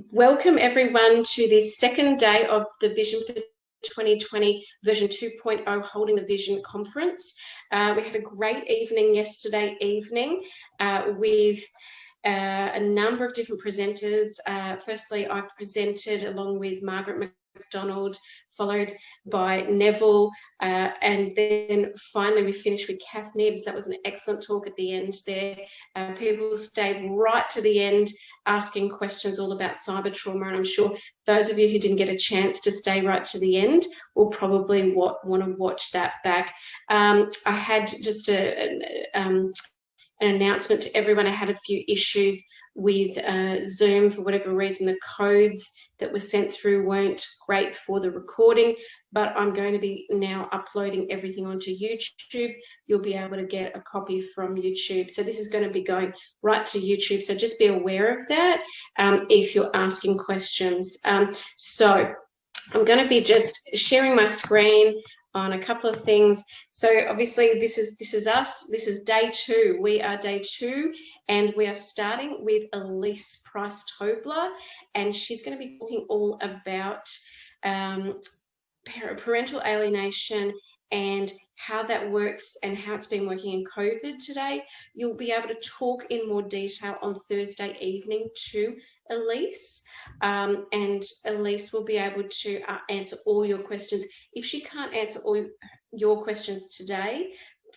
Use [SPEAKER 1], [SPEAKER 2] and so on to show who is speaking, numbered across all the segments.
[SPEAKER 1] Welcome everyone to this second day of the Vision for 2020 version 2.0 Holding the Vision conference. We had a great evening yesterday evening with a number of different presenters. Firstly, I presented along with Margaret McDonald, followed by Neville, and then finally we finished with Kath Nibbs. That was an excellent talk at the end there. People stayed right to the end asking questions all about cyber trauma, and I'm sure those of you who didn't get a chance to stay right to the end will probably want to watch that back. I had just an announcement to everyone. I had a few issues with Zoom for whatever reason. The codes that were sent through weren't great for the recording, but I'm going to be now uploading everything onto YouTube. You'll be able to get a copy from YouTube. So this is going to be going right to YouTube. So just be aware of that if you're asking questions. So I'm going to be just sharing my screen on a couple of things. So obviously this is us. This is day 2. We are day 2, and we are starting with Alyse Price-Tobler, and she's going to be talking all about parental alienation and how that works and how it's been working in COVID today. You'll be able to talk in more detail on Thursday evening to Alyse, and Alyse will be able to answer all your questions. If she can't answer all your questions today,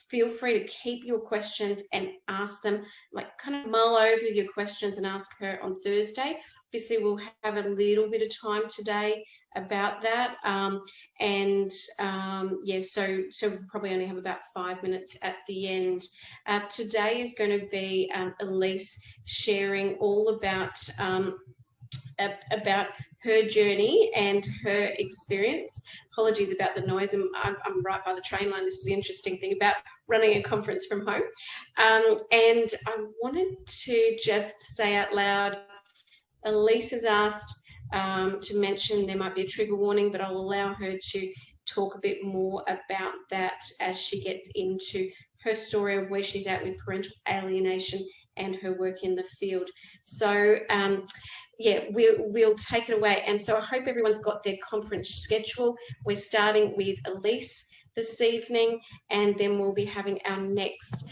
[SPEAKER 1] feel free to keep your questions and ask them, like kind of mull over your questions and ask her on Thursday. Obviously, we'll have a little bit of time today about that, yeah, so we'll probably only have about 5 minutes at the end. Today is going to be Alyse sharing all about her journey and her experience. Apologies about the noise. I'm right by the train line. This is the interesting thing about running a conference from home. And I wanted to just say out loud, Alyse has asked to mention there might be a trigger warning, but I'll allow her to talk a bit more about that as she gets into her story of where she's at with parental alienation and her work in the field. So yeah, we'll take it away. And so I hope everyone's got their conference schedule. We're starting with Alyse this evening, and then we'll be having our next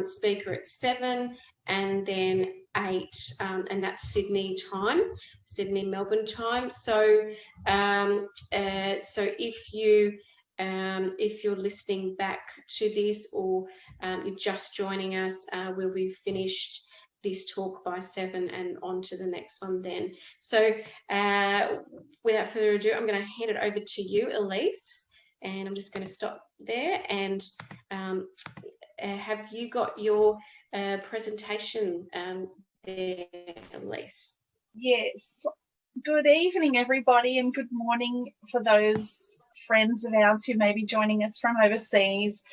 [SPEAKER 1] speaker at 7, and then 8, and that's Sydney time, Sydney Melbourne time. So so if you're listening back to this, or you're just joining us, we'll be finished this talk by 7 and on to the next one then. So without further ado, I'm going to hand it over to you, Alyse, and I'm just going to stop there. And have you got your presentation there, Alyse?
[SPEAKER 2] Yes. Good evening, everybody, and good morning for those friends of ours who may be joining us from overseas.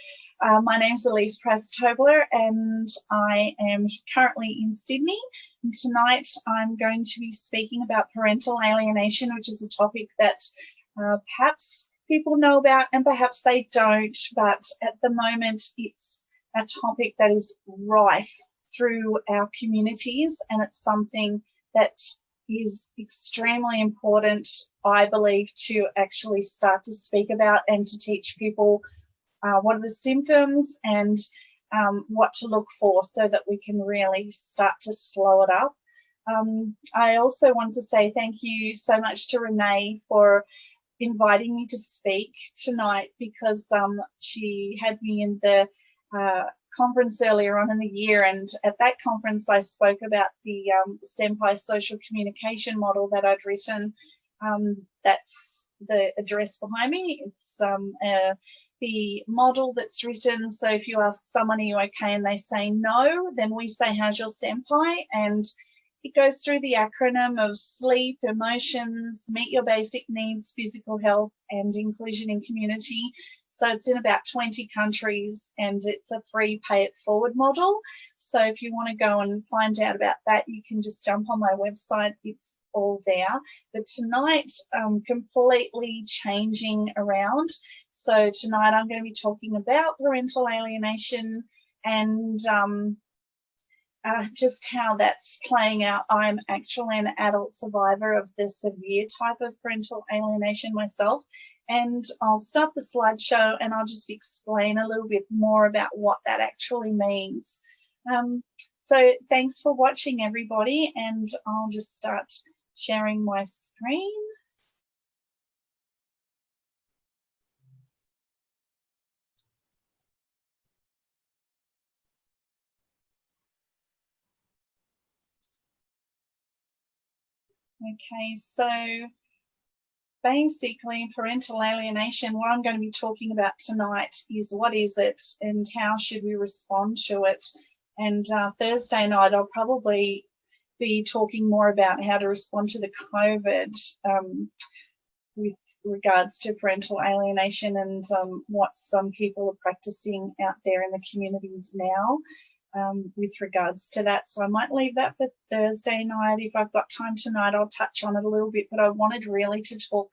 [SPEAKER 2] My name's Alyse Price-Tobler, and I am currently in Sydney. And tonight I'm going to be speaking about parental alienation, which is a topic that perhaps people know about and perhaps they don't, but at the moment it's a topic that is rife through our communities, and it's something that is extremely important, I believe, to actually start to speak about and to teach people what are the symptoms and what to look for, so that we can really start to slow it up. I also want to say thank you so much to Renee for inviting me to speak tonight, because she had me in the conference earlier on in the year, and at that conference I spoke about the Senpai social communication model that I'd written. That's the address behind me. It's the model that's written. So if you ask someone, are you okay, and they say no, then we say, how's your senpai? And it goes through the acronym of sleep, emotions, meet your basic needs, physical health, and inclusion in community. So it's in about 20 countries, and it's a free pay it forward model. So if you want to go and find out about that, you can just jump on my website. It's all there. But tonight, completely changing around. So tonight I'm going to be talking about parental alienation and just how that's playing out. I'm actually an adult survivor of the severe type of parental alienation myself. And I'll start the slideshow and I'll just explain a little bit more about what that actually means. So thanks for watching, everybody, and I'll just start sharing my screen. Okay, so basically parental alienation, what I'm going to be talking about tonight is what is it and how should we respond to it. And Thursday night I'll probably be talking more about how to respond to the COVID with regards to parental alienation and what some people are practicing out there in the communities now. With regards to that. So I might leave that for Thursday night. If I've got time tonight, I'll touch on it a little bit, but I wanted really to talk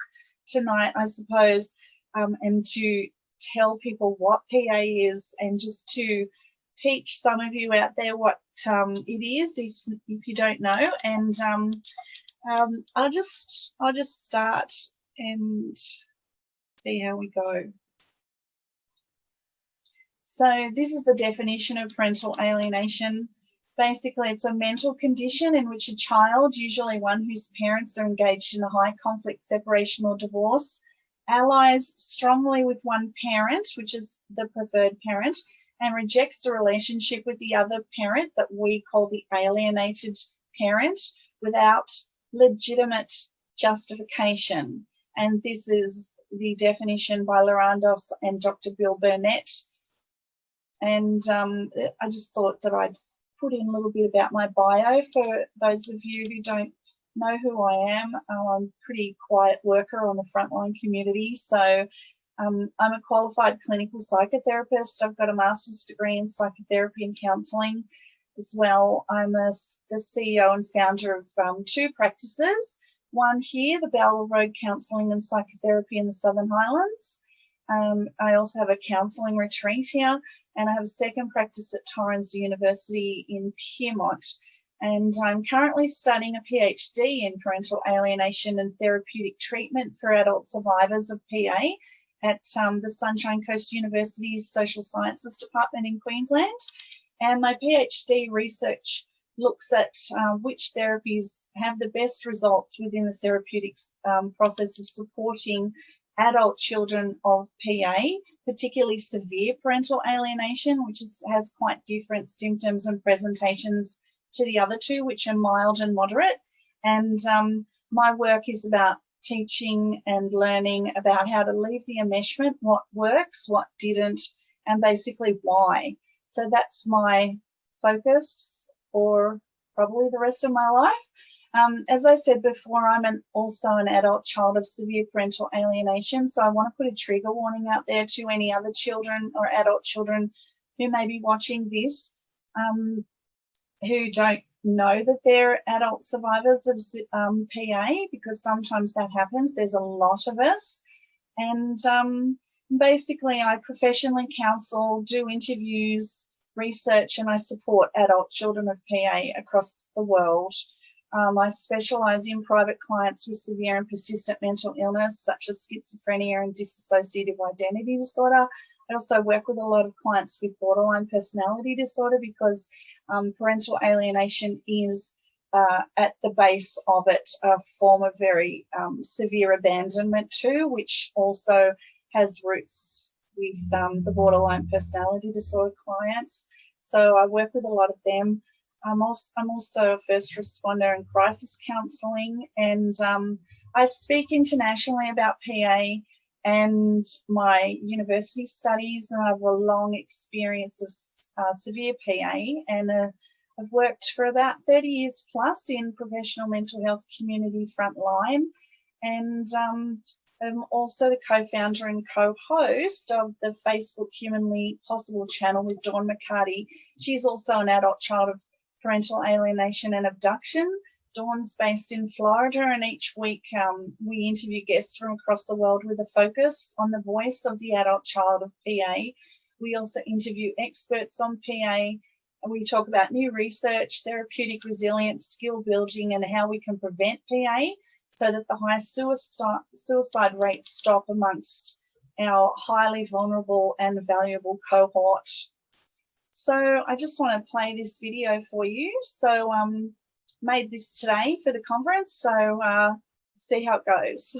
[SPEAKER 2] tonight, I suppose, and to tell people what PA is and just to teach some of you out there what it is if you don't know. And I'll just start and see how we go. So this is the definition of parental alienation. Basically, it's a mental condition in which a child, usually one whose parents are engaged in a high conflict separation or divorce, allies strongly with one parent, which is the preferred parent, and rejects a relationship with the other parent that we call the alienated parent without legitimate justification. And this is the definition by Larandos and Dr. Bill Burnett. And I just thought that I'd put in a little bit about my bio for those of you who don't know who I am. I'm a pretty quiet worker on the frontline community. So I'm a qualified clinical psychotherapist. I've got a master's degree in psychotherapy and counselling as well. I'm the CEO and founder of two practices. One here, the Bowral Road Counselling and Psychotherapy in the Southern Highlands. I also have a counselling retreat here, and I have a second practice at Torrens University in Pyrmont. And I'm currently studying a PhD in parental alienation and therapeutic treatment for adult survivors of PA at the Sunshine Coast University's Social Sciences Department in Queensland. And my PhD research looks at which therapies have the best results within the therapeutics process of supporting adult children of PA, particularly severe parental alienation, which has quite different symptoms and presentations to the other two, which are mild and moderate. And my work is about teaching and learning about how to leave the enmeshment, what works, what didn't, and basically why. So that's my focus for probably the rest of my life. As I said before, I'm also an adult child of severe parental alienation, so I want to put a trigger warning out there to any other children or adult children who may be watching this, who don't know that they're adult survivors of PA, because sometimes that happens. There's a lot of us. And basically, I professionally counsel, do interviews, research, and I support adult children of PA across the world. I specialise in private clients with severe and persistent mental illness, such as schizophrenia and dissociative identity disorder. I also work with a lot of clients with borderline personality disorder, because parental alienation is at the base of it a form of very severe abandonment too, which also has roots with the borderline personality disorder clients. So I work with a lot of them. I'm also a first responder in crisis counselling, and I speak internationally about PA and my university studies, and I have a long experience of severe PA, and I've worked for about 30 years plus in professional mental health community frontline, and I'm also the co-founder and co-host of the Facebook Humanly Possible channel with Dawn McCarty. She's also an adult child of parental alienation and abduction. Dawn's based in Florida, and each week we interview guests from across the world with a focus on the voice of the adult child of PA. We also interview experts on PA we talk about new research, therapeutic resilience, skill building, and how we can prevent PA so that the high suicide rates stop amongst our highly vulnerable and valuable cohort. So I just want to play this video for you. So made this today for the conference, so see how it goes.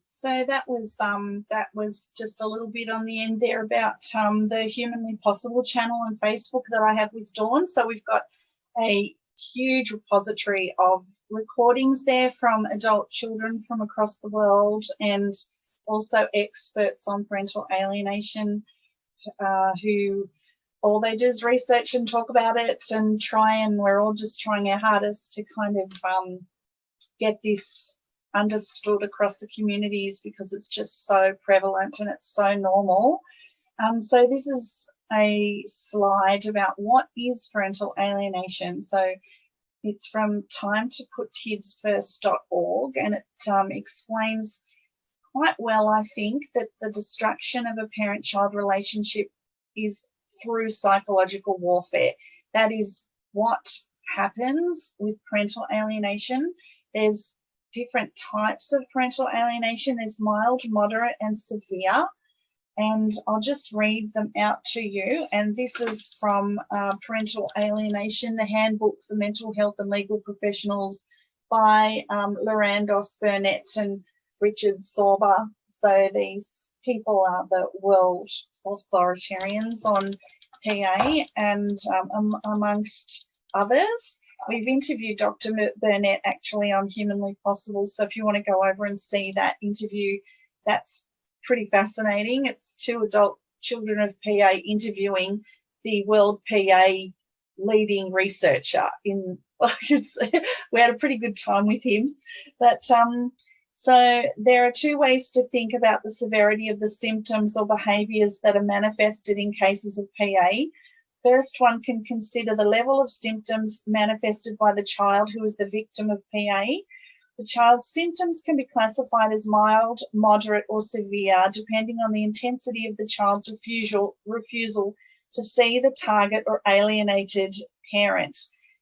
[SPEAKER 2] So that was just a little bit on the end there about the Humanly Possible channel on Facebook that I have with Dawn. So we've got a huge repository of recordings there from adult children from across the world, and also experts on parental alienation who all they do is research and talk about it and we're all just trying our hardest to kind of get this understood across the communities, because it's just so prevalent and it's so normal. So this is a slide about what is parental alienation. So it's from timetoputkidsfirst.org, and it explains quite well, I think, that the destruction of a parent-child relationship is through psychological warfare. That is what happens with parental alienation. There's different types of parental alienation. There's mild, moderate, and severe. And I'll just read them out to you. And this is from Parental Alienation, the Handbook for Mental Health and Legal Professionals by Lorandos, Burnett and Richard Sorber. So these people are the world authoritarians on PA, and amongst others. We've interviewed Dr. Burnett actually on Humanly Possible, so if you want to go over and see that interview, that's pretty fascinating. It's 2 adult children of PA interviewing the world PA leading researcher. We had a pretty good time with him. But so there are 2 ways to think about the severity of the symptoms or behaviours that are manifested in cases of PA. First, one can consider the level of symptoms manifested by the child who is the victim of PA. The child's symptoms can be classified as mild, moderate, or severe, depending on the intensity of the child's refusal to see the target or alienated parent.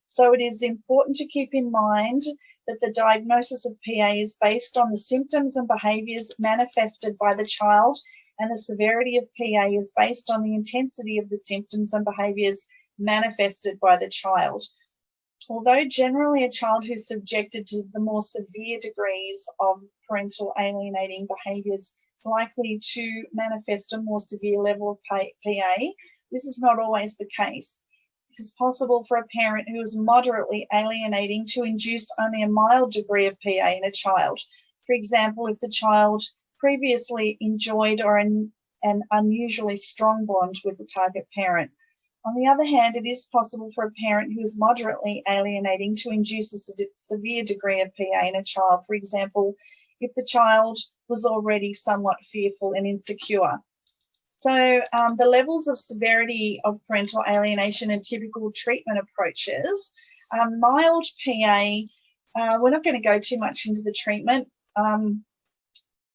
[SPEAKER 2] So it is important to keep in mind that the diagnosis of PA is based on the symptoms and behaviours manifested by the child, and the severity of PA is based on the intensity of the symptoms and behaviours manifested by the child. Although generally a child who's subjected to the more severe degrees of parental alienating behaviours is likely to manifest a more severe level of PA, this is not always the case. It is possible for a parent who is moderately alienating to induce only a mild degree of PA in a child. For example, if the child previously enjoyed an unusually strong bond with the target parent. On the other hand, it is possible for a parent who is moderately alienating to induce a severe degree of PA in a child. For example, if the child was already somewhat fearful and insecure. So the levels of severity of parental alienation and typical treatment approaches. Mild PA, we're not going to go too much into the treatment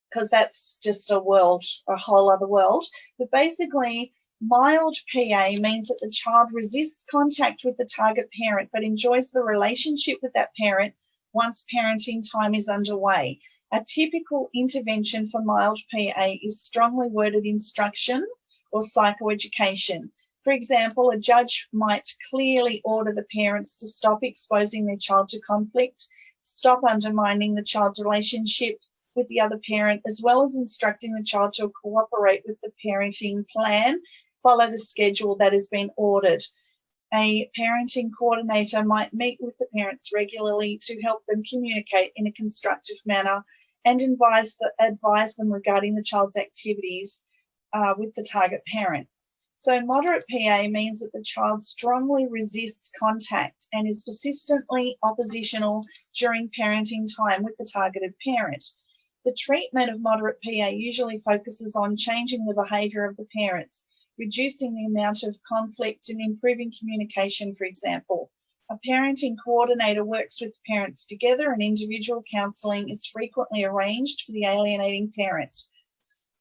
[SPEAKER 2] because that's just a whole other world. But basically, mild PA means that the child resists contact with the target parent but enjoys the relationship with that parent once parenting time is underway. A typical intervention for mild PA is strongly worded instruction or psychoeducation. For example, a judge might clearly order the parents to stop exposing their child to conflict, stop undermining the child's relationship with the other parent, as well as instructing the child to cooperate with the parenting plan, follow the schedule that has been ordered. A parenting coordinator might meet with the parents regularly to help them communicate in a constructive manner and advise them regarding the child's activities with the target parent. So moderate PA means that the child strongly resists contact and is persistently oppositional during parenting time with the targeted parent. The treatment of moderate PA usually focuses on changing the behaviour of the parents, reducing the amount of conflict and improving communication, for example. A parenting coordinator works with parents together, and individual counselling is frequently arranged for the alienating parent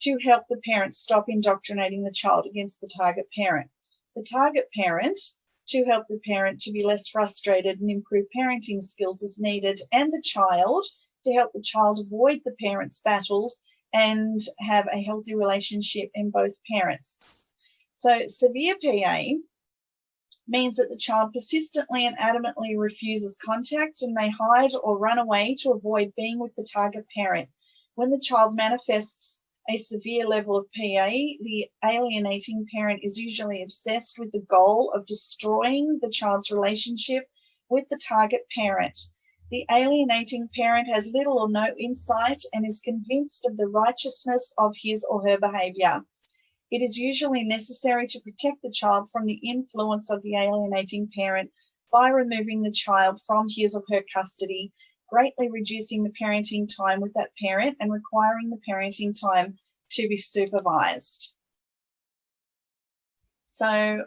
[SPEAKER 2] to help the parent stop indoctrinating the child against the target parent. The target parent to help the parent to be less frustrated and improve parenting skills is needed, and the child to help the child avoid the parent's battles and have a healthy relationship in both parents. So severe PA means that the child persistently and adamantly refuses contact and may hide or run away to avoid being with the target parent. When the child manifests a severe level of PA, the alienating parent is usually obsessed with the goal of destroying the child's relationship with the target parent. The alienating parent has little or no insight and is convinced of the righteousness of his or her behaviour. It is usually necessary to protect the child from the influence of the alienating parent by removing the child from his or her custody, greatly reducing the parenting time with that parent and requiring the parenting time to be supervised. So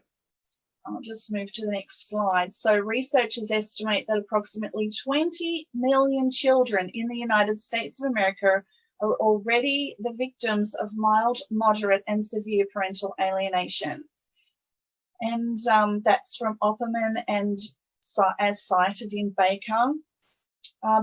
[SPEAKER 2] I'll just move to the next slide. So researchers estimate that approximately 20 million children in the United States of America are already the victims of mild, moderate, and severe parental alienation. And that's from Opperman and as cited in Baker.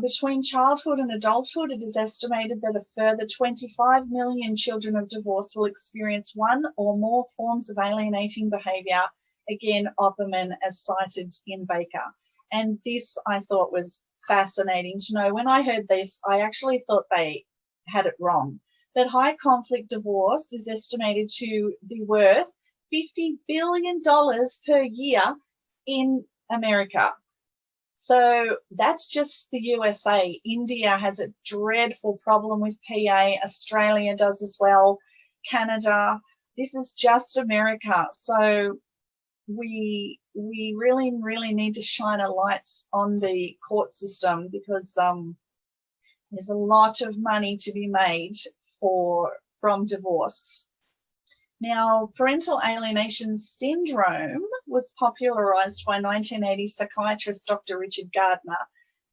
[SPEAKER 2] Between childhood and adulthood, it is estimated that a further 25 million children of divorce will experience one or more forms of alienating behaviour. Again, Opperman as cited in Baker. And this I thought was fascinating to know. When I heard this, I actually thought they had it wrong. But high conflict divorce is estimated to be worth $50 billion per year in America. So that's just the USA. India has a dreadful problem with PA. Australia does as well. Canada. This is just America. So we really need to shine a light on the court system, because there's a lot of money to be made from divorce. Now, parental alienation syndrome was popularized by 1980 psychiatrist Dr. Richard Gardner.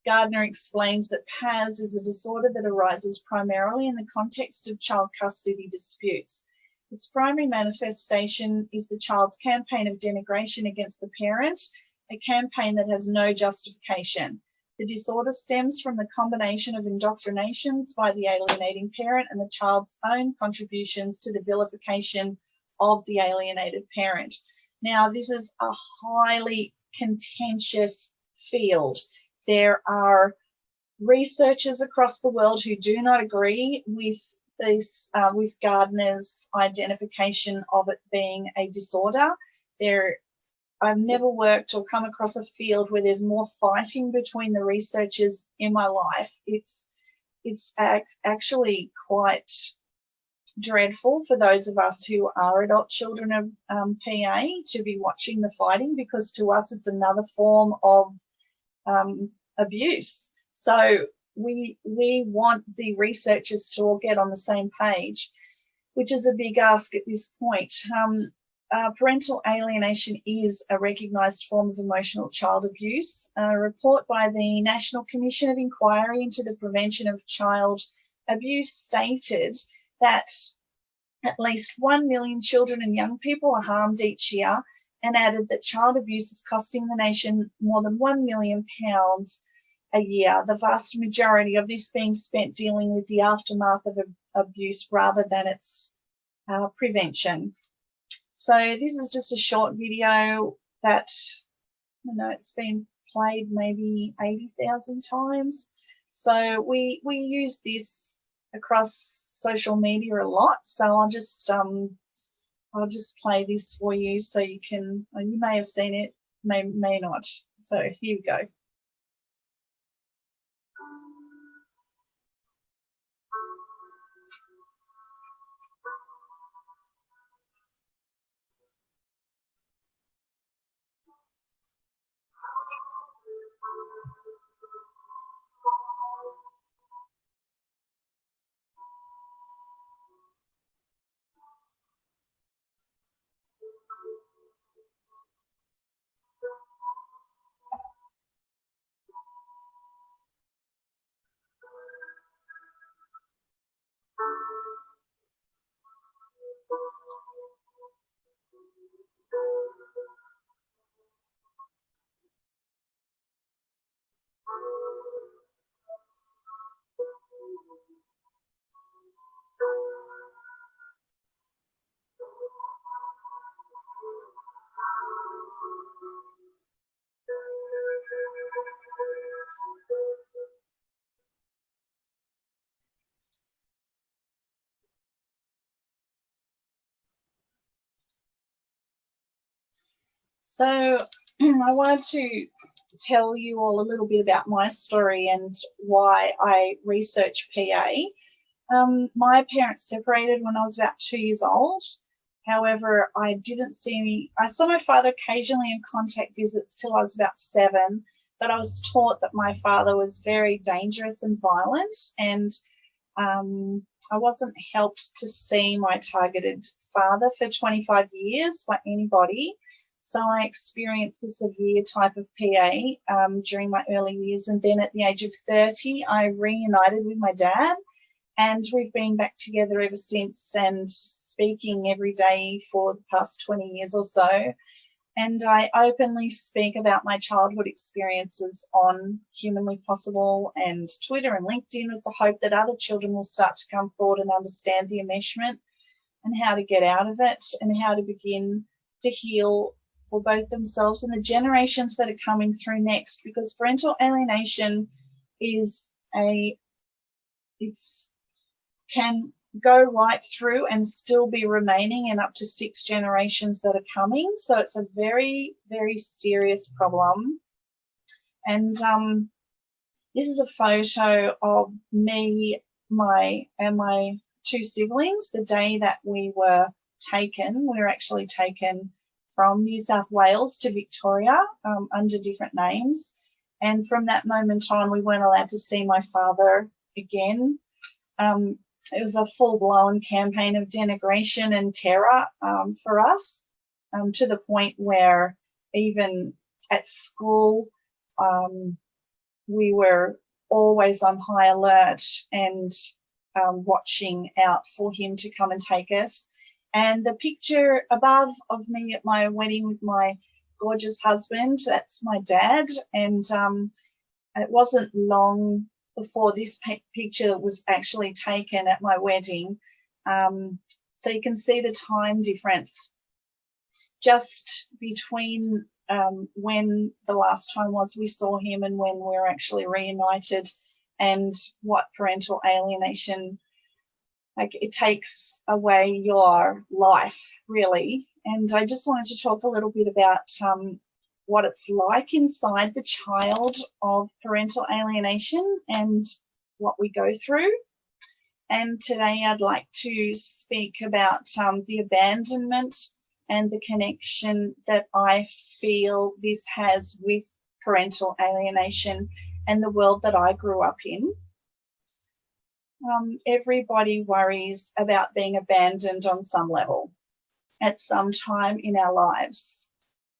[SPEAKER 2] Gardner explains that PAS is a disorder that arises primarily in the context of child custody disputes. Its primary manifestation is the child's campaign of denigration against the parent, a campaign that has no justification. The disorder stems from the combination of indoctrinations by the alienating parent and the child's own contributions to the vilification of the alienated parent. Now, this is a highly contentious field. There are researchers across the world who do not agree with this, with Gardner's identification of it being a disorder. I've never worked or come across a field where there's more fighting between the researchers in my life. It's actually quite dreadful for those of us who are adult children of PA to be watching the fighting, because to us it's another form of abuse. So we want the researchers to all get on the same page, which is a big ask at this point. Parental alienation is a recognised form of emotional child abuse. A report by the National Commission of Inquiry into the Prevention of Child Abuse stated that at least 1 million children and young people are harmed each year, and added that child abuse is costing the nation more than £1 million a year, the vast majority of this being spent dealing with the aftermath of abuse rather than its prevention. So this is just a short video that, it's been played maybe 80,000 times. So we use this across social media a lot. So I'll just play this for you so you can, you may have seen it, may not. So here we go. So I wanted to tell you all a little bit about my story and why I research PA. My parents separated when I was about 2 years old. However, I saw my father occasionally in contact visits till I was about 7, but I was taught that my father was very dangerous and violent, and I wasn't helped to see my targeted father for 25 years by anybody. So I experienced the severe type of PA during my early years, and then at the age of 30, I reunited with my dad, and we've been back together ever since and speaking every day for the past 20 years or so. And I openly speak about my childhood experiences on Humanly Possible and Twitter and LinkedIn, with the hope that other children will start to come forward and understand the enmeshment and how to get out of it and how to begin to heal for both themselves and the generations that are coming through next, because parental alienation can go right through and still be remaining in up to 6 generations that are coming. So it's a very, very serious problem. And this is a photo of me, my 2 siblings, the day that we were taken. We were actually taken from New South Wales to Victoria under different names. And from that moment on, we weren't allowed to see my father again. It was a full-blown campaign of denigration and terror for us, to the point where even at school, we were always on high alert and watching out for him to come and take us. And the picture above of me at my wedding with my gorgeous husband, that's my dad. And it wasn't long before this picture was actually taken at my wedding. So you can see the time difference just between when the last time was we saw him and when we were actually reunited, and what parental alienation, like, it takes away your life, really. And I just wanted to talk a little bit about what it's like inside the child of parental alienation and what we go through. And today I'd like to speak about the abandonment and the connection that I feel this has with parental alienation and the world that I grew up in. Everybody worries about being abandoned on some level at some time in our lives.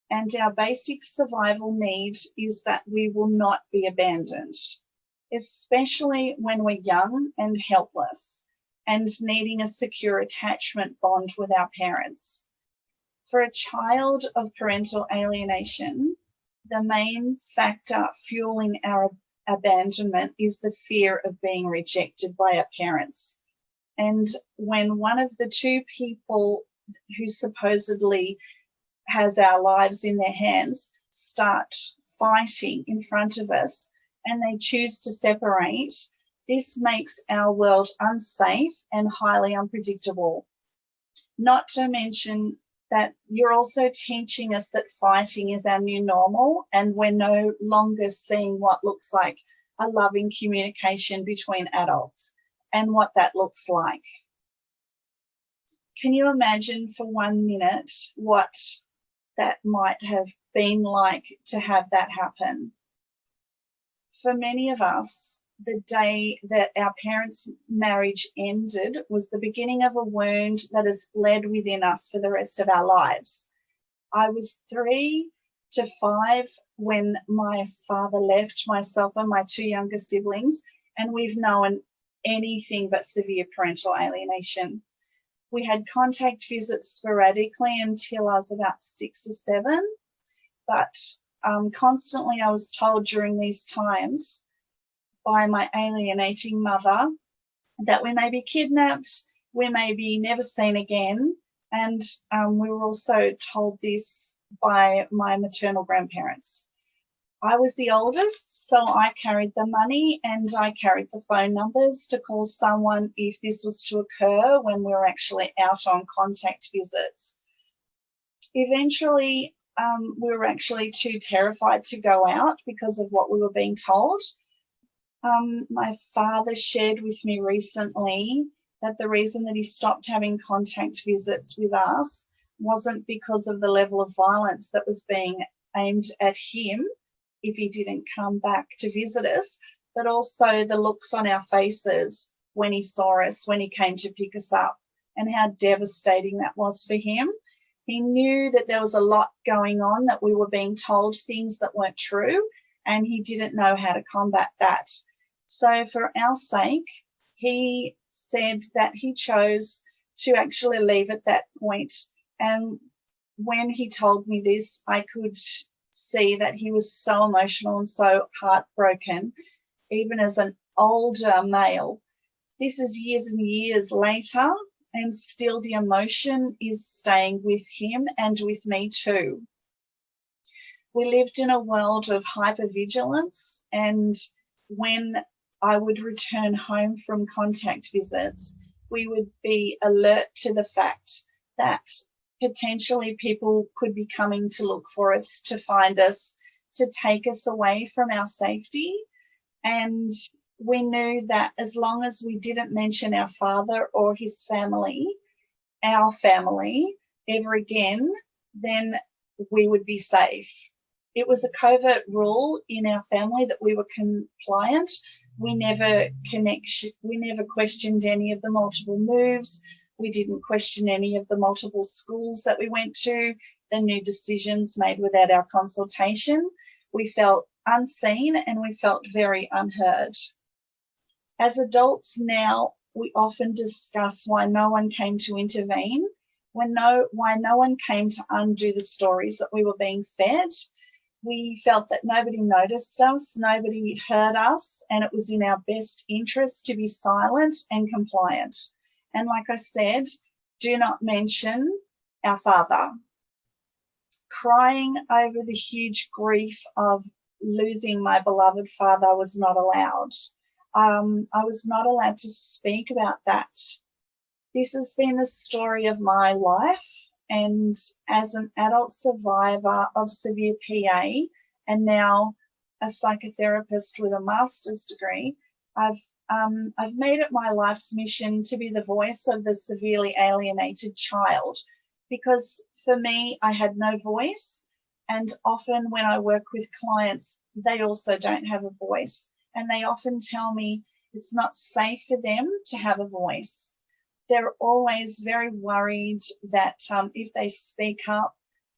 [SPEAKER 2] And our basic survival need is that we will not be abandoned, especially when we're young and helpless and needing a secure attachment bond with our parents. For a child of parental alienation, the main factor fueling our abandonment is the fear of being rejected by our parents. And when one of the 2 people who supposedly has our lives in their hands start fighting in front of us and they choose to separate, this makes our world unsafe and highly unpredictable. Not to mention that you're also teaching us that fighting is our new normal, and we're no longer seeing what looks like a loving communication between adults and what that looks like. Can you imagine for 1 minute what that might have been like to have that happen? For many of us, the day that our parents' marriage ended was the beginning of a wound that has bled within us for the rest of our lives. I was 3 to 5 when my father left myself and my 2 younger siblings, and we've known anything but severe parental alienation. We had contact visits sporadically until I was about 6 or 7, but constantly I was told during these times by my alienating mother that we may be kidnapped, we may be never seen again, and we were also told this by my maternal grandparents. I was the oldest, so I carried the money and I carried the phone numbers to call someone if this was to occur when we were actually out on contact visits. Eventually, we were actually too terrified to go out because of what we were being told. My father shared with me recently that the reason that he stopped having contact visits with us wasn't because of the level of violence that was being aimed at him if he didn't come back to visit us, but also the looks on our faces when he saw us, when he came to pick us up, and how devastating that was for him. He knew that there was a lot going on, that we were being told things that weren't true, and he didn't know how to combat that. So for our sake, he said that he chose to actually leave at that point. And when he told me this, I could see that he was so emotional and so heartbroken, even as an older male. This is years and years later, and still the emotion is staying with him and with me too. We lived in a world of hypervigilance, and when I would return home from contact visits, we would be alert to the fact that potentially people could be coming to look for us, to find us, to take us away from our safety. And we knew that as long as we didn't mention our father or his family, our family, ever again, then we would be safe. It was a covert rule in our family that we were compliant. We never questioned any of the multiple moves. We didn't question any of the multiple schools that we went to, the new decisions made without our consultation. We felt unseen and we felt very unheard. As adults now, we often discuss why no one came to intervene, why no one came to undo the stories that we were being fed. We felt that nobody noticed us, nobody heard us, and it was in our best interest to be silent and compliant. And like I said, do not mention our father. Crying over the huge grief of losing my beloved father was not allowed. I was not allowed to speak about that. This has been the story of my life, and as an adult survivor of severe PA and now a psychotherapist with a master's degree, I've made it my life's mission to be the voice of the severely alienated child, because for me, I had no voice, and often when I work with clients, they also don't have a voice, and they often tell me it's not safe for them to have a voice. They're always very worried that if they speak up,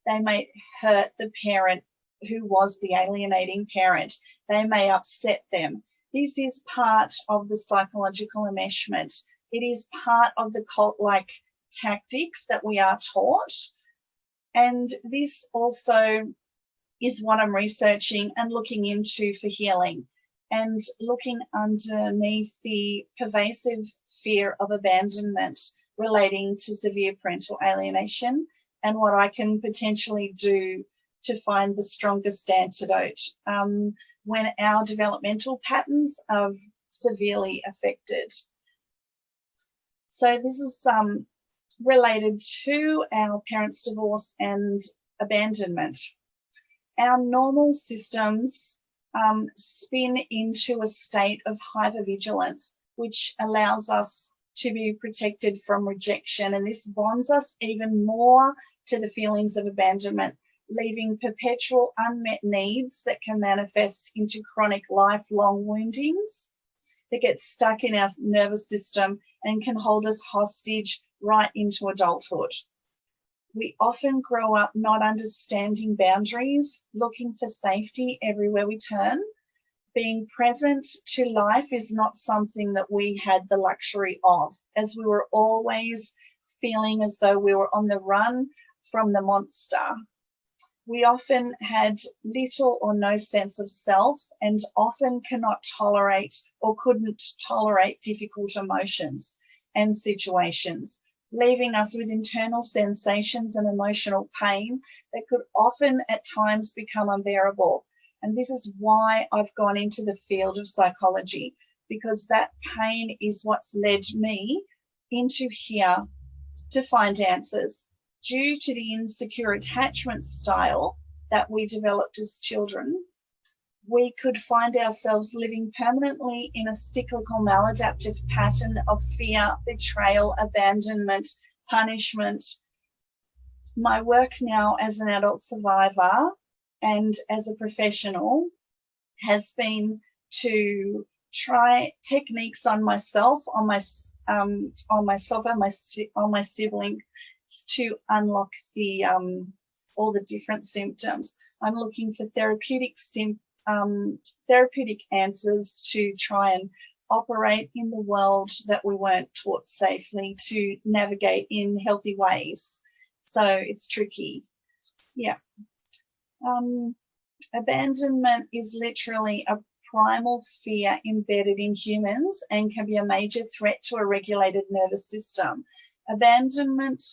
[SPEAKER 2] they may hurt the parent who was the alienating parent. They may upset them. This is part of the psychological enmeshment. It is part of the cult-like tactics that we are taught. And this also is what I'm researching and looking into for healing, and looking underneath the pervasive fear of abandonment relating to severe parental alienation, and what I can potentially do to find the strongest antidote when our developmental patterns are severely affected. So this is related to our parents' divorce and abandonment. Our normal systems spin into a state of hypervigilance, which allows us to be protected from rejection. And this bonds us even more to the feelings of abandonment, leaving perpetual unmet needs that can manifest into chronic lifelong woundings that get stuck in our nervous system and can hold us hostage right into adulthood. We often grow up not understanding boundaries, looking for safety everywhere we turn. Being present to life is not something that we had the luxury of, as we were always feeling as though we were on the run from the monster. We often had little or no sense of self, and often cannot tolerate or couldn't tolerate difficult emotions and situations, leaving us with internal sensations and emotional pain that could often at times become unbearable. And this is why I've gone into the field of psychology, because that pain is what's led me into here to find answers. Due to the insecure attachment style that we developed as children, we could find ourselves living permanently in a cyclical maladaptive pattern of fear, betrayal, abandonment, punishment. My work now as an adult survivor and as a professional has been to try techniques on myself, on my sibling, to unlock the all the different symptoms. I'm looking for therapeutic answers to try and operate in the world that we weren't taught safely to navigate in healthy ways. So it's tricky. Yeah. Abandonment is literally a primal fear embedded in humans and can be a major threat to a regulated nervous system. Abandonment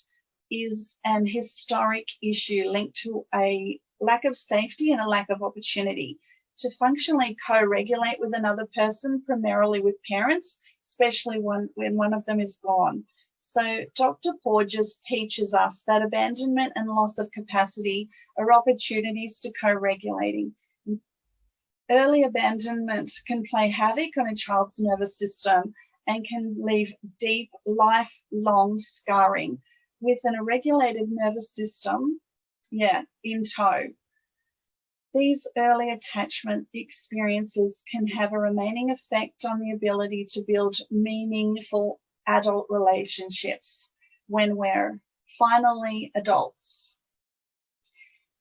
[SPEAKER 2] is an historic issue linked to a lack of safety and a lack of opportunity. to functionally co-regulate with another person, primarily with parents, especially when one of them is gone. So Dr. Porges teaches us that abandonment and loss of capacity are opportunities to co-regulating. Early abandonment can play havoc on a child's nervous system and can leave deep, lifelong scarring with an irregulated nervous system, in tow. These early attachment experiences can have a remaining effect on the ability to build meaningful adult relationships when we're finally adults.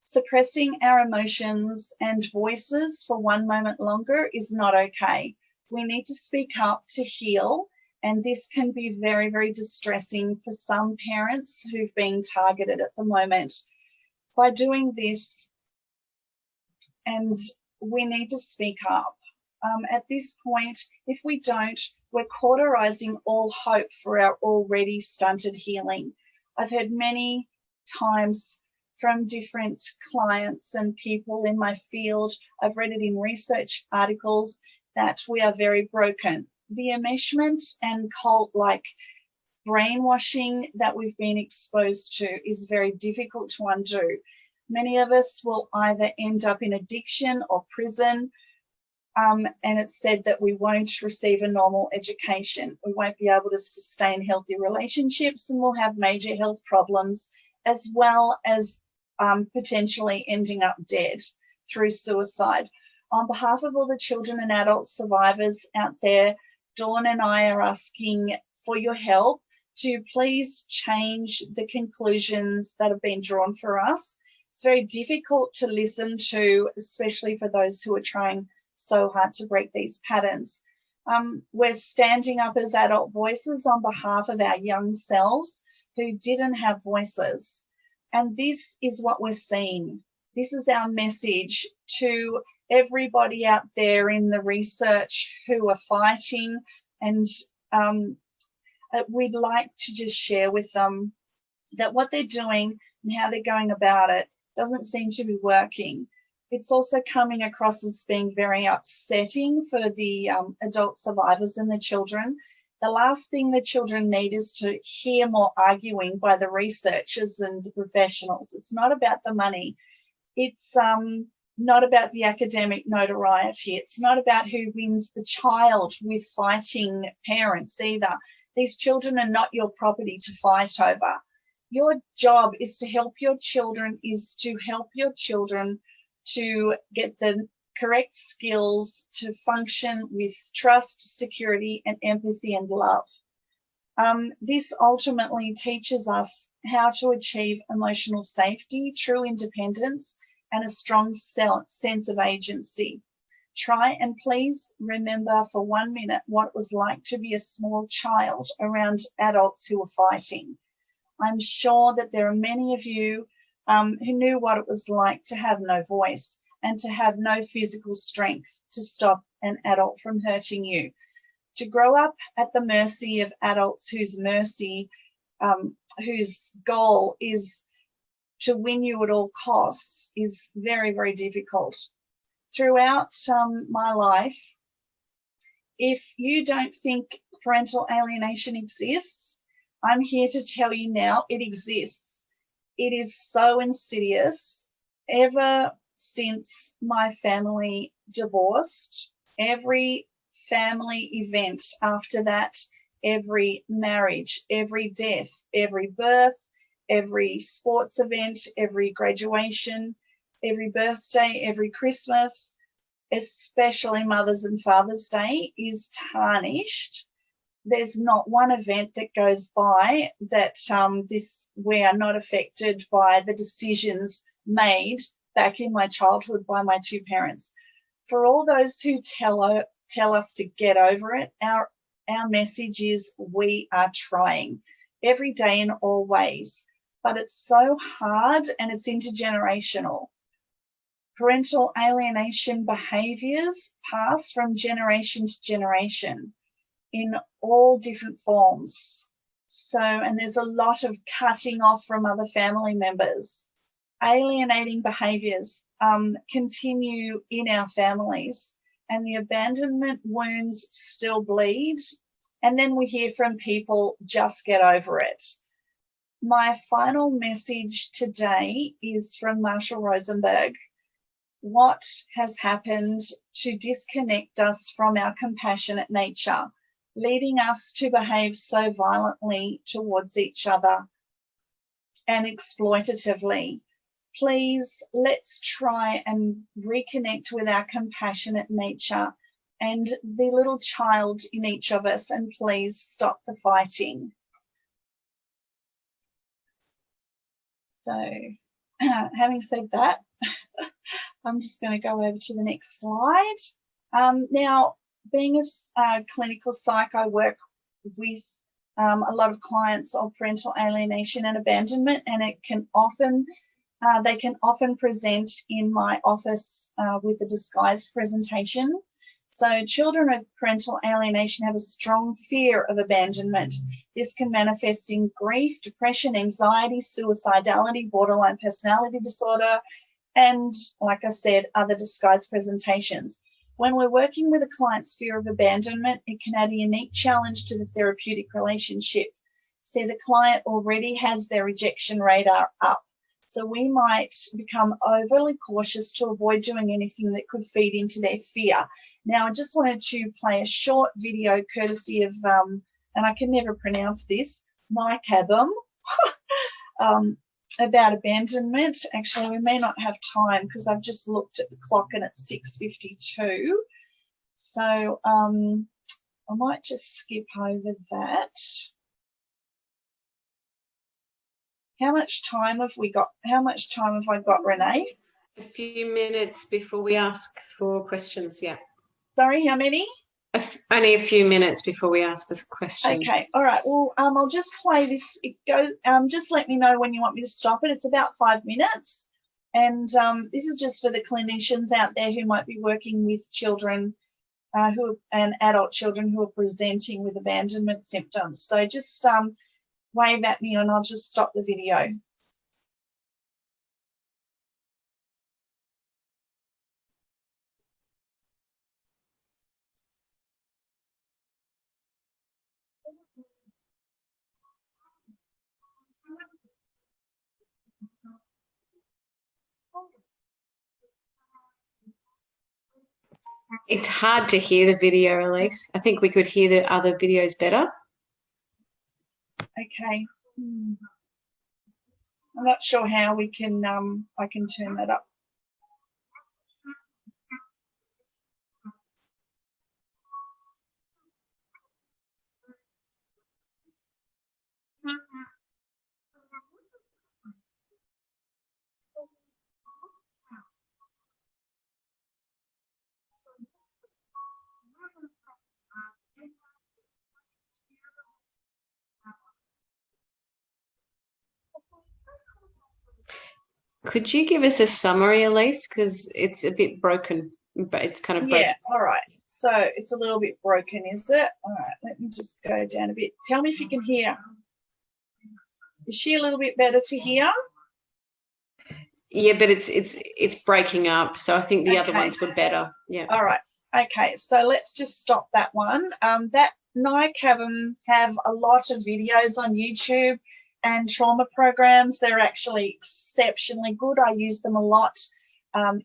[SPEAKER 2] Suppressing our emotions and voices for one moment longer is not okay. We need to speak up to heal, and this can be very, very distressing for some parents who've been targeted at the moment. By doing this, and we need to speak up. At this point, if we don't, we're cauterizing all hope for our already stunted healing. I've heard many times from different clients and people in my field, I've read it in research articles, that we are very broken. The enmeshment and cult-like brainwashing that we've been exposed to is very difficult to undo. Many of us will either end up in addiction or prison, and it's said that we won't receive a normal education. We won't be able to sustain healthy relationships, and we'll have major health problems, as well as potentially ending up dead through suicide. On behalf of all the children and adult survivors out there, Dawn and I are asking for your help to please change the conclusions that have been drawn for us. It's very difficult to listen to, especially for those who are trying so hard to break these patterns. We're standing up as adult voices on behalf of our young selves who didn't have voices. And this is what we're seeing. This is our message to everybody out there in the research who are fighting, and we'd like to just share with them that what they're doing and how they're going about it doesn't seem to be working. It's also coming across as being very upsetting for the adult survivors and the children. The last thing the children need is to hear more arguing by the researchers and the professionals. It's not about the money. It's not about the academic notoriety. It's not about who wins the child with fighting parents either. These children are not your property to fight over. Your job is to help your children, to get the correct skills to function with trust, security, and empathy and love. This ultimately teaches us how to achieve emotional safety, true independence, and a strong sense of agency. Try and please remember for 1 minute what it was like to be a small child around adults who were fighting. I'm sure that there are many of you who knew what it was like to have no voice and to have no physical strength to stop an adult from hurting you. To grow up at the mercy of adults whose goal is to win you at all costs is very, very difficult. Throughout my life, if you don't think parental alienation exists, I'm here to tell you now it exists. It is so insidious. Ever since my family divorced, every family event after that, every marriage, every death, every birth, every sports event, every graduation, every birthday, every Christmas, especially Mother's and Father's Day, is tarnished. There's not one event that goes by that we are not affected by the decisions made back in my childhood by my two parents. For all those who tell us to get over it, our message is we are trying every day in all ways, but it's so hard and it's intergenerational. Parental alienation behaviours pass from generation to generation in all different forms. And there's a lot of cutting off from other family members. alienating behaviours continue in our families, and the abandonment wounds still bleed, and then we hear from people, just get over it. My final message today is from Marshall Rosenberg. What has happened to disconnect us from our compassionate nature, leading us to behave so violently towards each other and exploitatively? Please, let's try and reconnect with our compassionate nature and the little child in each of us, and please stop the fighting. So, having said that, I'm just going to go over to the next slide. Now, being a clinical psych, I work with a lot of clients of parental alienation and abandonment, and it can often they can often present in my office with a disguised presentation. So children with parental alienation have a strong fear of abandonment. This can manifest in grief, depression, anxiety, suicidality, borderline personality disorder, and, like I said, other disguised presentations. When we're working with a client's fear of abandonment, it can add a unique challenge to the therapeutic relationship. See, the client already has their rejection radar up, so we might become overly cautious to avoid doing anything that could feed into their fear. Now, I just wanted to play a short video courtesy of, and I can never pronounce this, NICABM, about abandonment. Actually, we may not have time because I've just looked at the clock and it's 6:52. So I might just skip over that. How much time have we got? How much time have I got, Renee?
[SPEAKER 1] A few minutes before we ask for questions, yeah.
[SPEAKER 2] Sorry, how many?
[SPEAKER 1] Only a few minutes before we ask us a question.
[SPEAKER 2] Okay, all right. Well, I'll just play this. It goes. Just let me know when you want me to stop it. It's about 5 minutes, and this is just for the clinicians out there who might be working with children, and adult children who are presenting with abandonment symptoms. So just wave at me, and I'll just stop the video.
[SPEAKER 1] It's hard to hear the video, Alyse. I think we could hear the other videos better.
[SPEAKER 2] Okay. I'm not sure how we can I can turn that up.
[SPEAKER 1] Could you give us a summary, Alyse? Because it's a bit broken, but it's kind of broken.
[SPEAKER 2] Yeah, all right. So it's a little bit broken, is it? All right, let me just go down a bit. Tell me if you can hear. Is she a little bit better to hear?
[SPEAKER 1] Yeah, but it's breaking up. So I think the other ones were better. Yeah.
[SPEAKER 2] All right. Okay, so let's just stop that one. That NICABM have a lot of videos on YouTube and trauma programs. They're actually exceptionally good. I use them a lot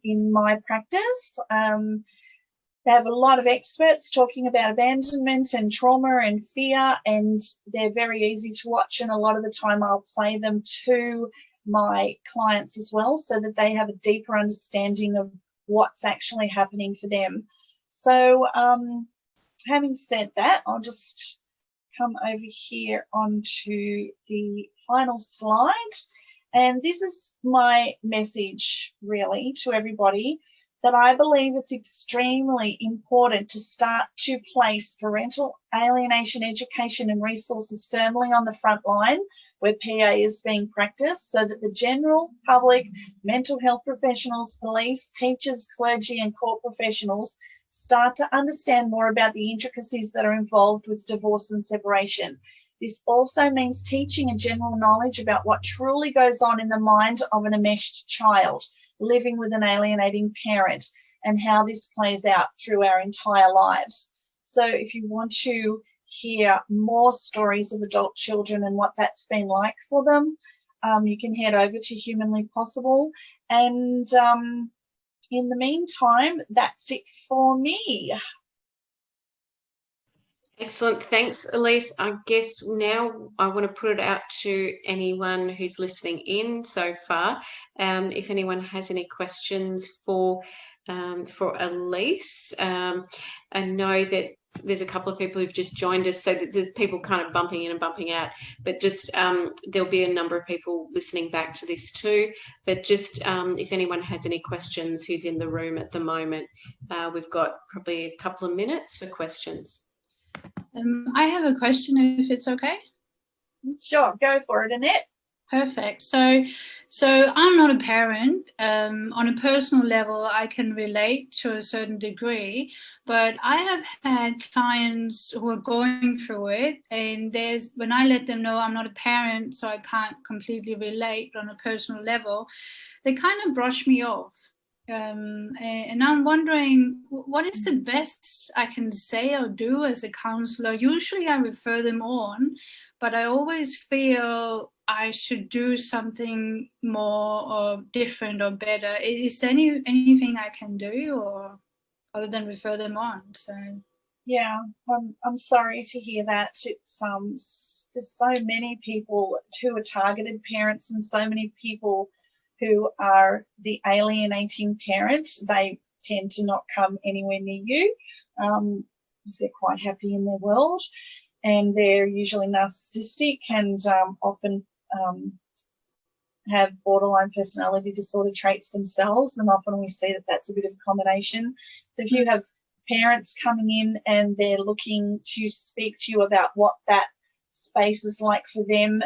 [SPEAKER 2] in my practice. They have a lot of experts talking about abandonment and trauma and fear, and they're very easy to watch, and a lot of the time I'll play them to my clients as well so that they have a deeper understanding of what's actually happening for them. So having said that, I'll just come over here onto the final slide. And this is my message really to everybody, that I believe it's extremely important to start to place parental alienation education and resources firmly on the front line where PA is being practiced, so that the general public, mental health professionals, police, teachers, clergy and court professionals start to understand more about the intricacies that are involved with divorce and separation. This also means teaching a general knowledge about what truly goes on in the mind of an enmeshed child living with an alienating parent and how this plays out through our entire lives. So if you want to hear more stories of adult children and what that's been like for them, you can head over to Humanly Possible. And in the meantime, that's it for me.
[SPEAKER 1] Excellent. Thanks, Alyse. I guess now I want to put it out to anyone who's listening in so far. If anyone has any questions for Alyse, I know that there's a couple of people who've just joined us, so that there's people kind of bumping in and bumping out, but just there'll be a number of people listening back to this too. But just if anyone has any questions who's in the room at the moment, we've got probably a couple of minutes for questions.
[SPEAKER 3] I have a question, if it's okay.
[SPEAKER 2] Sure, go for it, Annette.
[SPEAKER 3] Perfect. So I'm not a parent. On a personal level, I can relate to a certain degree, but I have had clients who are going through it, and when I let them know I'm not a parent, so I can't completely relate on a personal level, they kind of brush me off. And I'm wondering, what is the best I can say or do as a counselor? Usually I refer them on, but I always feel I should do something more or different or better. Is there anything I can do, or other than refer them on? So
[SPEAKER 2] yeah, I'm sorry to hear that. It's there's so many people who are targeted parents and so many people who are the alienating parent. They tend to not come anywhere near you because they're quite happy in their world, and they're usually narcissistic and often have borderline personality disorder traits themselves, and often we see that that's a bit of a combination. So if you have parents coming in and they're looking to speak to you about what that space is like for them,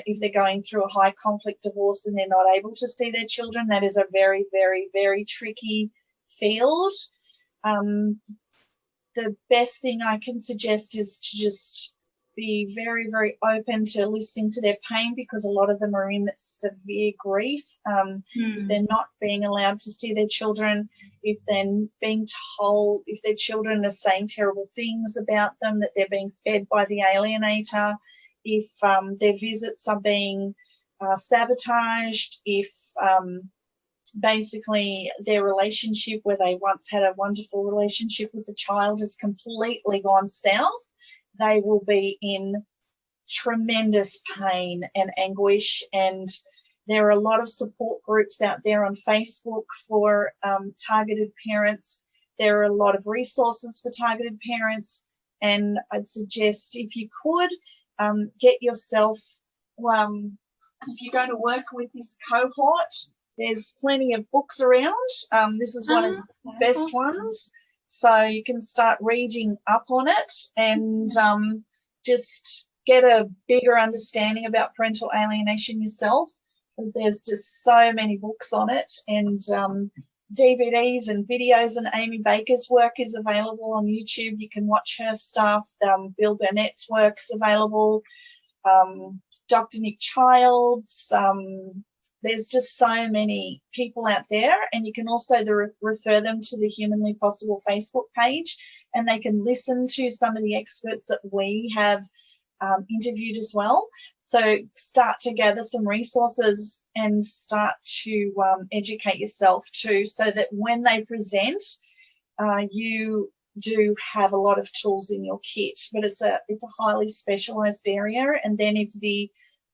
[SPEAKER 2] if they're going through a high conflict divorce and they're not able to see their children, that is a very, very, very tricky field. The best thing I can suggest is to just be very, very open to listening to their pain, because a lot of them are in severe grief. If they're not being allowed to see their children, if they're being told, if their children are saying terrible things about them, that they're being fed by the alienator, if their visits are being sabotaged, if basically their relationship where they once had a wonderful relationship with the child has completely gone south, they will be in tremendous pain and anguish. And there are a lot of support groups out there on Facebook for targeted parents. There are a lot of resources for targeted parents, and I'd suggest, if you could, get yourself, if you're going to work with this cohort, there's plenty of books around. This is one of the best ones. So you can start reading up on it and just get a bigger understanding about parental alienation yourself, because there's just so many books on it, and DVDs and videos, and Amy Baker's work is available on YouTube. You can watch her stuff. Bill Burnett's work's available. Dr. Nick Childs. There's just so many people out there, and you can also refer them to the Humanly Possible Facebook page, and they can listen to some of the experts that we have interviewed as well. So start to gather some resources and start to educate yourself too, so that when they present, you do have a lot of tools in your kit. But it's a highly specialized area, and then if the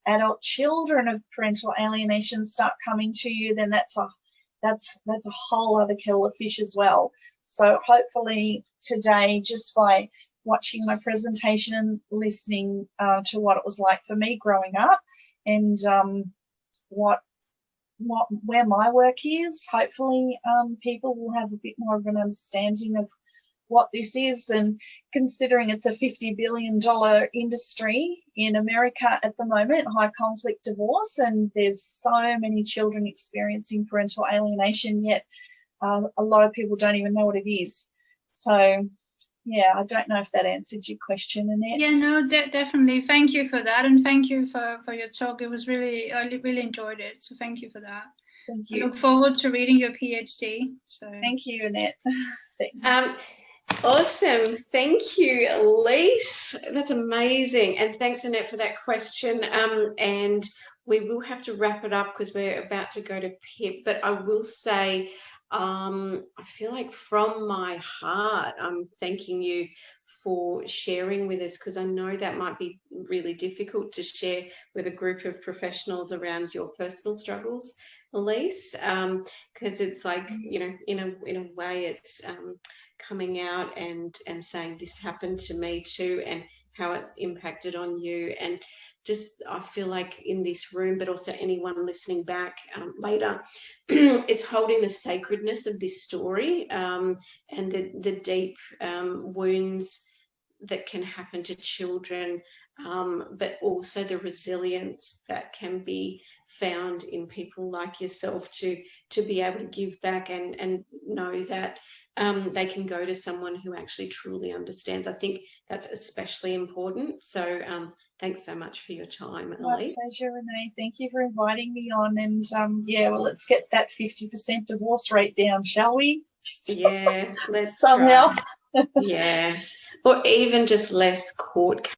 [SPEAKER 2] adult children of parental alienation start coming to you, then that's a whole other kettle of fish as well. So hopefully today, just by watching my presentation and listening to what it was like for me growing up, and where my work is, hopefully people will have a bit more of an understanding of what this is. And considering it's a $50 billion industry in America at the moment, high conflict divorce, and there's so many children experiencing parental alienation, yet a lot of people don't even know what it is. So yeah, I don't know if that answered your question, Annette.
[SPEAKER 3] Yeah, no, definitely. Thank you for that, and thank you for your talk. It was really, I really enjoyed it. So thank you for that.
[SPEAKER 2] Thank
[SPEAKER 3] I
[SPEAKER 2] you.
[SPEAKER 3] look forward to reading your PhD. So
[SPEAKER 2] Thank you, Annette. Thanks.
[SPEAKER 1] Awesome. Thank you, Alyse. That's amazing. And thanks, Annette, for that question. And we will have to wrap it up because we're about to go to Pip. But I will say, I feel like from my heart, I'm thanking you for sharing with us, because I know that might be really difficult to share with a group of professionals around your personal struggles, Alyse, because it's like, you know, in a way it's coming out and saying this happened to me too, and how it impacted on you. And just, I feel like in this room, but also anyone listening back later, it's holding the sacredness of this story, and the deep wounds that can happen to children, but also the resilience that can be found in people like yourself to be able to give back and know that they can go to someone who actually truly understands. I think that's especially important. So thanks so much for your time,
[SPEAKER 2] My
[SPEAKER 1] Alyse.
[SPEAKER 2] pleasure, Renee. Thank you for inviting me on. And yeah, well, let's get that 50% divorce rate down, shall we?
[SPEAKER 1] Yeah, let's
[SPEAKER 2] somehow.
[SPEAKER 1] try. Yeah, or even just less court